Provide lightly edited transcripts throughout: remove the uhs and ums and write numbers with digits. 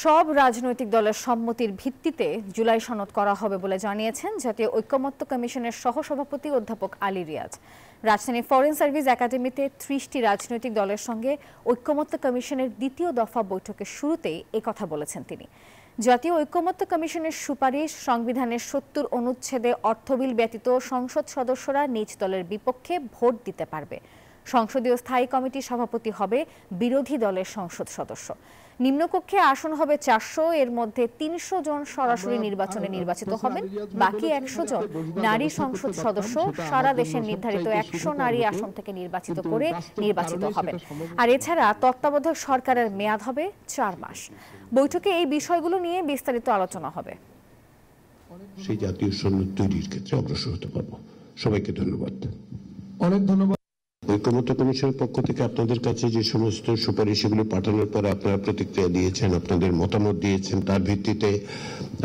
সব রাজনৈতিক দলের সম্মতির ভিত্তিতে জুলাই সনদ করা হবে বলে জানিয়েছেন জাতীয় ঐকমত্য কমিশনের সহসভাপতি অধ্যাপক আলী রিয়াজ। রাজধানীর ফরেন সার্ভিস একাডেমিতে ৩০টি রাজনৈতিক দলের সঙ্গে ঐকমত্য কমিশনের দ্বিতীয় দফা বৈঠকের শুরুতেই একথা বলেছেন তিনি। জাতীয় ঐকমত্য কমিশনের সুপারিশ, সংবিধানের ৭০ অনুচ্ছেদে অর্থবিল ব্যতীত সংসদ সদস্যরা নিজ দলের বিপক্ষে ভোট দিতে পারবে। সংসদীয় স্থায়ী কমিটির সভাপতি হবে বিরোধী দলের সংসদ সদস্য। নিম্নকক্ষে আসন হবে ৪০০, এর মধ্যে ৩০০ জন সরাসরি নির্বাচনে নির্বাচিত হবেন, বাকি ১০০ জন নারী সংসদ সদস্য সারা দেশের নির্ধারিত ১০০ নারী আসন থেকে নির্বাচিত হবেন। আর এছাড়া তত্ত্বাবধায়ক সরকারের মেয়াদ হবে ৪ মাস। বৈঠকে এই বিষয়গুলো নিয়ে বিস্তারিত আলোচনা হবে। সেই জাতীয় সনদ তৈরির ক্ষেত্রে অগ্রসর হতে পারবো। সবাইকে ধন্যবাদ। অনেক ধন্যবাদ। ঐকমত্য কমিশনের পক্ষ থেকে আপনাদের কাছে যে সমস্ত সুপারিশ সেগুলো পাঠানোর পর আপনারা প্রতিক্রিয়া দিয়েছেন, আপনাদের মতামত দিয়েছেন, তার ভিত্তিতে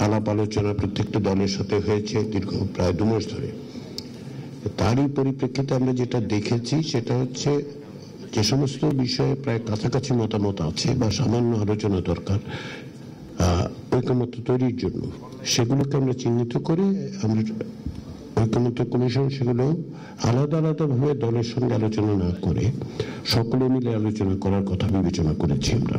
আলাপ আলোচনা প্রত্যেকটা দলের সাথে হয়েছে দীর্ঘ প্রায় ২ মাস ধরে। তারই পরিপ্রেক্ষিতে আমরা যেটা দেখেছি সেটা হচ্ছে যে সমস্ত বিষয়ে প্রায় কাছাকাছি মতামত আছে বা সামান্য আলোচনা দরকার ঐকমত্য তৈরির জন্য, সেগুলোকে আমরা চিহ্নিত করে আমরা ঐকমত্য কমিশন সেগুলো আলাদা আলাদাভাবে দলের সঙ্গে আলোচনা না করে সকলে মিলে আলোচনা করার কথা বিবেচনা করেছি আমরা।